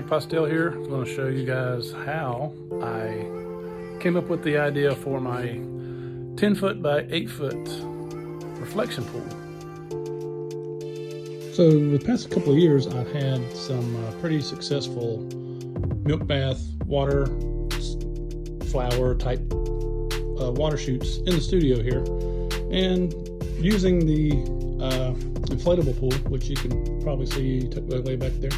Mike Postel here. I'm going to show you guys how I came up with the idea for my 10 foot by 8 foot reflection pool. So the past couple of years I've had some pretty successful milk bath, water, flower type water shoots in the studio here, and using the inflatable pool, which you can probably see way back there.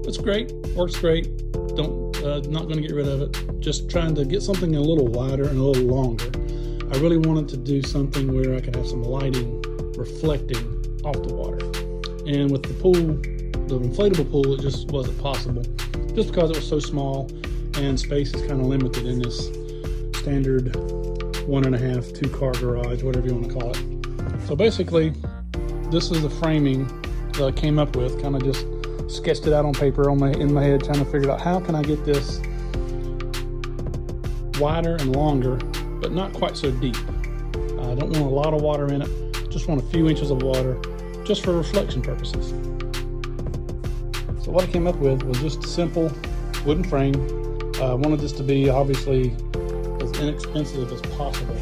It's great, works great. Not going to get rid of it. Just trying to get something a little wider and a little longer. I really wanted to do something where I could have some lighting reflecting off the water. And with the pool, the inflatable pool, it just wasn't possible, just because it was so small and space is kind of limited in this standard 1.5, 2 car garage, whatever you want to call it. So basically, this is the framing that I came up with. Kind of just sketched it out on paper in my head, trying to figure out how can I get this wider and longer, but not quite so deep. I don't want a lot of water in it, just want a few inches of water, just for reflection purposes. So what I came up with was just a simple wooden frame. I wanted this to be obviously as inexpensive as possible.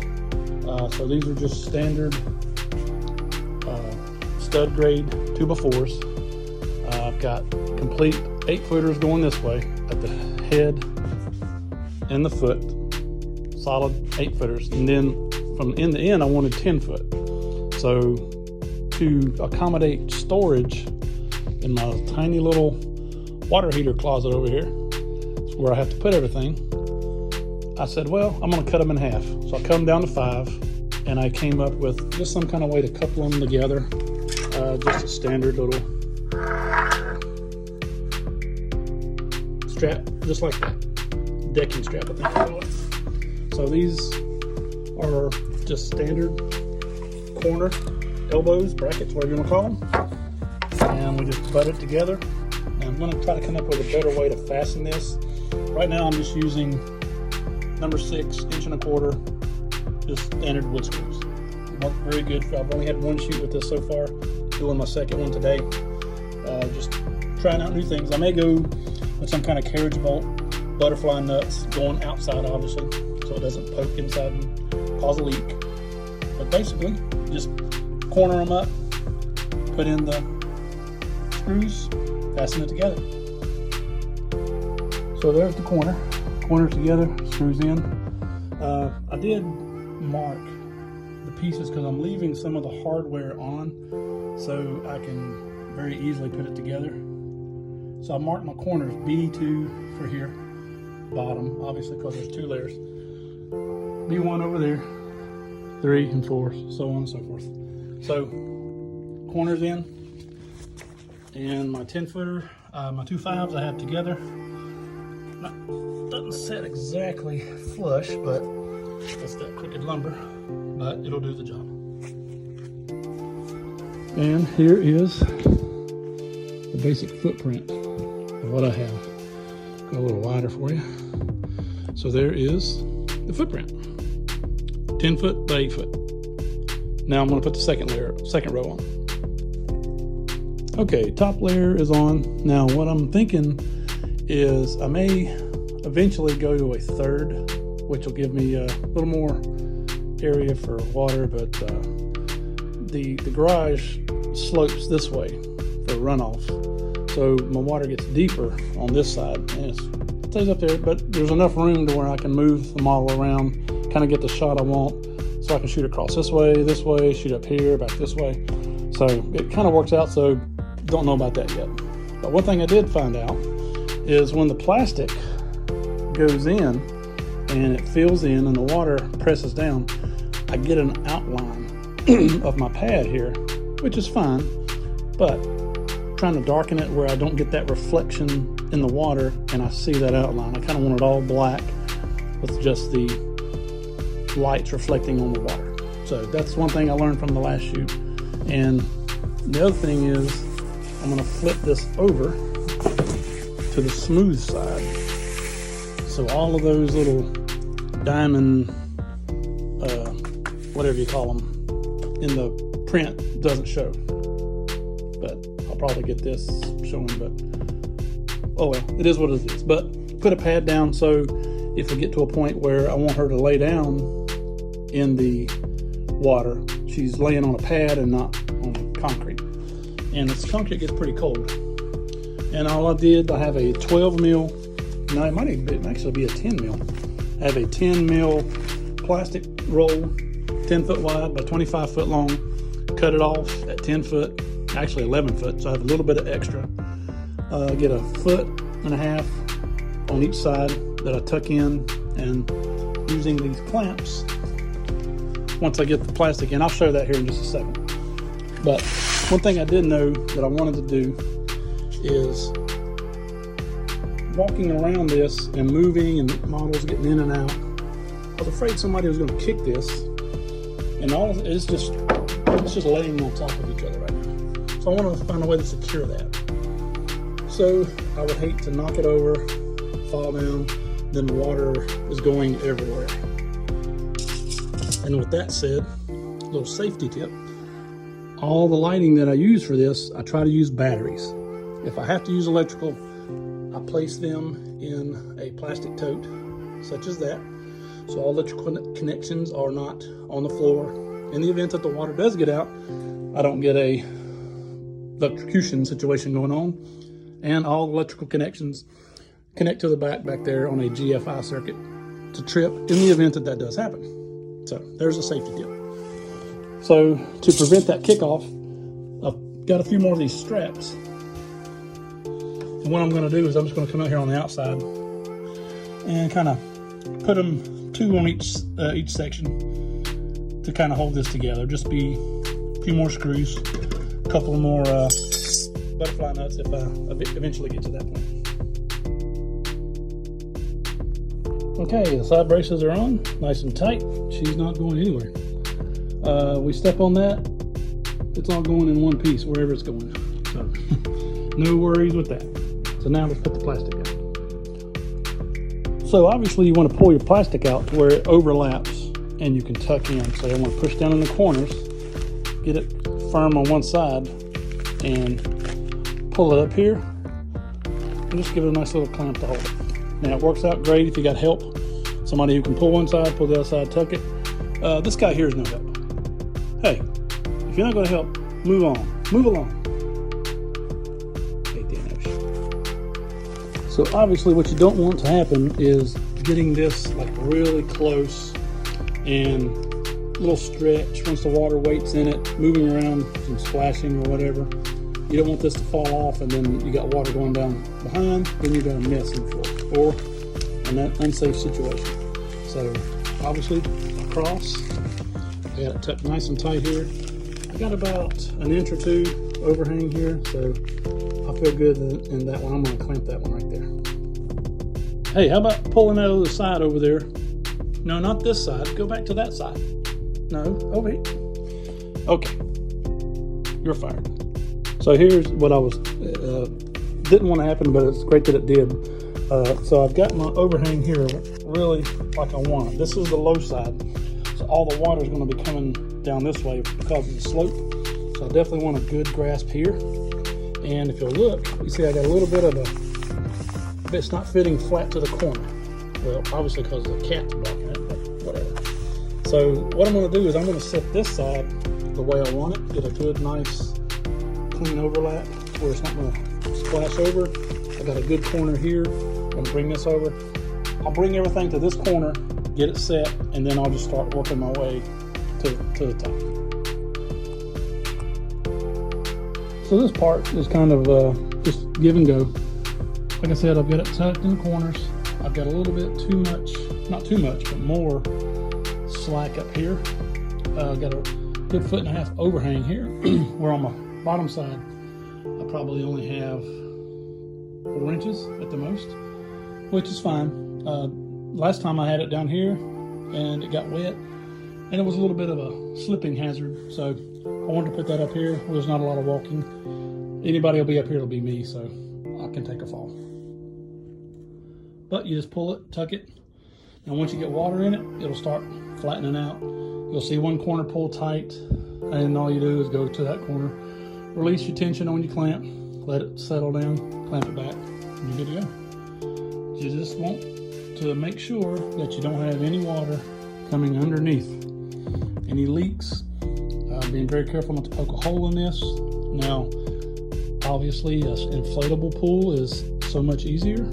So these are just standard stud grade 2x4s. I've got complete 8-footers going this way at the head and the foot, solid 8-footers, and then from end to end I wanted 10 foot. So to accommodate storage in my tiny little water heater closet over here, where I have to put everything, I said, well, I'm going to cut them in half. So I cut them down to 5, and I came up with just some kind of way to couple them together. Just a standard little strap, just like that. Decking strap, I think I call it. So these are just standard corner elbows, brackets, whatever you want to call them. And we just butt it together. And I'm going to try to come up with a better way to fasten this. Right now I'm just using number 6 1.25 inch, just standard wood screws. Worked very good. I've only had one shoot with this so far. Doing my second one today. Just trying out new things. I may go with some kind of carriage bolt, butterfly nuts going outside obviously, so it doesn't poke inside and cause a leak. But basically, just corner them up, put in the screws, fasten it together. So there's the corner together, screws in. I did mark the pieces because I'm leaving some of the hardware on, so I can very easily put it together. So I marked my corners B2 for here, bottom, obviously because there's 2 layers. B1 over there, 3 and 4, so on and so forth. So corners in, and my 10-footer, my 2 5s I have together. Doesn't set exactly flush, but it's that crooked lumber, but it'll do the job. And here is the basic footprint of what I have. Go a little wider for you. So there is the footprint, 10 foot by 8 foot. Now I'm going to put the second row on. Okay, top layer is on. Now what I'm thinking is I may eventually go to a third, which will give me a little more area for water, but the garage slopes this way for runoff, so my water gets deeper on this side and it stays up there, but there's enough room to where I can move the model around, kind of get the shot I want, so I can shoot across this way, shoot up here, back this way. So it kind of works out, so don't know about that yet. But one thing I did find out is when the plastic goes in and it fills in and the water presses down, I get an outline of my pad here, which is fine, but trying to darken it where I don't get that reflection in the water and I see that outline. I kind of want it all black with just the lights reflecting on the water. So that's one thing I learned from the last shoot. And the other thing is I'm going to flip this over to the smooth side, so all of those little diamond whatever you call them in the print doesn't show. But I'll probably get this showing, but oh well, it is what it is. But put a pad down so if we get to a point where I want her to lay down in the water, she's laying on a pad and not on concrete. And this concrete gets pretty cold. And all I did, I have a 12 mil, no, it might even actually be a 10 mil. I have a 10 mil plastic roll, 10 foot wide by 25 foot long, cut it off at 10 foot, actually 11 foot, so I have a little bit of extra. Get a 1.5 foot on each side that I tuck in, and using these clamps, once I get the plastic in, I'll show that here in just a second. But one thing I did know that I wanted to do is walking around this and moving and models getting in and out. I was afraid somebody was going to kick this, and all of it's just laying on top of each other right now. So I wanted to find a way to secure that. So I would hate to knock it over, fall down, then the water is going everywhere. And with that said, a little safety tip. All the lighting that I use for this, I try to use batteries. If I have to use electrical, I place them in a plastic tote, such as that. So all electrical connections are not on the floor. In the event that the water does get out, I don't get a electrocution situation going on. And all electrical connections connect to the back there on a GFI circuit to trip in the event that that does happen. So there's a safety tip. So to prevent that kickoff, I've got a few more of these straps. And what I'm going to do is I'm just going to come out here on the outside and kind of put them 2 on each section to kind of hold this together. Just be a few more screws, a couple more butterfly nuts if I eventually get to that point. Okay, the side braces are on, nice and tight. She's not going anywhere. We step on that, it's all going in one piece wherever it's going. So no worries with that. So now let's put the plastic out. So obviously you want to pull your plastic out to where it overlaps and you can tuck in. So you want to push down in the corners, get it firm on one side, and pull it up here, and just give it a nice little clamp to hold it. Now it works out great if you got help. Somebody who can pull one side, pull the other side, tuck it. This guy here is no help. Hey, if you're not going to help, move on. Move along. So obviously what you don't want to happen is getting this like really close and a little stretch once the water weights in it, moving around and splashing or whatever. You don't want this to fall off and then you got water going down behind, then you got a mess in the floor or an unsafe situation. So obviously across, I got it tucked nice and tight here. I got about 1 inch or 2 overhang here, so I feel good in that one. I'm going to clamp that one right there. Hey, how about pulling that other side over there? No, not this side. Go back to that side. No, over here. Okay, you're fired. So here's what I was didn't want to happen, but it's great that it did. So I've got my overhang here really like I want it. This is the low side, so all the water is going to be coming down this way because of the slope. So I definitely want a good grasp here. And if you'll look, you see I got a little bit of it's not fitting flat to the corner. Well, obviously because the cat's blocking it, but whatever. So what I'm going to do is I'm going to set this side the way I want it, get a good, nice, clean overlap where it's not going to splash over. I got a good corner here. I'm going to bring this over. I'll bring everything to this corner, get it set, and then I'll just start working my way to the top. So this part is kind of just give and go. Like I said, I've got it tucked in the corners. I've got a little bit too much, not too much, but more slack up here. I've got a good 1.5 foot overhang here, where on my bottom side, I probably only have 4 inches at the most, which is fine. Last time I had it down here, and it got wet, and it was a little bit of a slipping hazard, so I wanted to put that up here where there's not a lot of walking. Anybody will be up here, it'll be me, so I can take a fall. But you just pull it, tuck it, and once you get water in it, it'll start flattening out. You'll see one corner pull tight, and all you do is go to that corner, release your tension on your clamp, let it settle down, clamp it back, and you're good to go. You just want to make sure that you don't have any water coming underneath. Any leaks, being very careful not to poke a hole in this. Now, obviously, an inflatable pool is so much easier,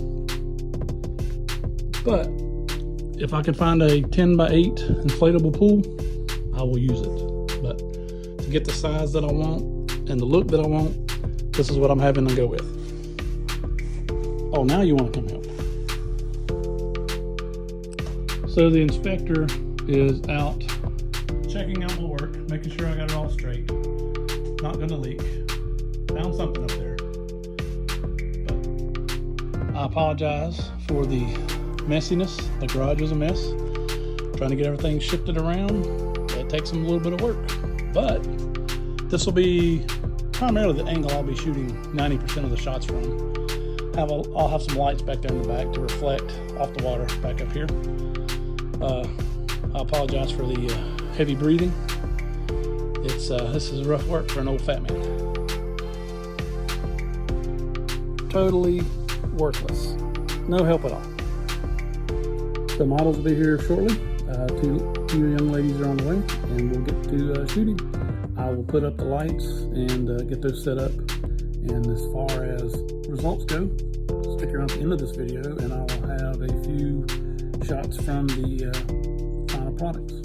but if I can find a 10 by 8 inflatable pool, I will use it. But to get the size that I want and the look that I want, this is what I'm having to go with. Oh, now you want to come help. So the inspector is out checking out my work, making sure I got it all straight. Not gonna leak. Found something up there. But I apologize for the messiness. The garage was a mess. Trying to get everything shifted around, that takes them a little bit of work. But this will be primarily the angle I'll be shooting 90% of the shots from. I'll have some lights back there in the back to reflect off the water back up here. I apologize for the heavy breathing. This is rough work for an old fat man. Totally worthless. No help at all. The models will be here shortly. Two young ladies are on the way, and we'll get to shooting. I will put up the lights and get those set up. And as far as results go, stick around to the end of this video, and I will have a few shots from the final products.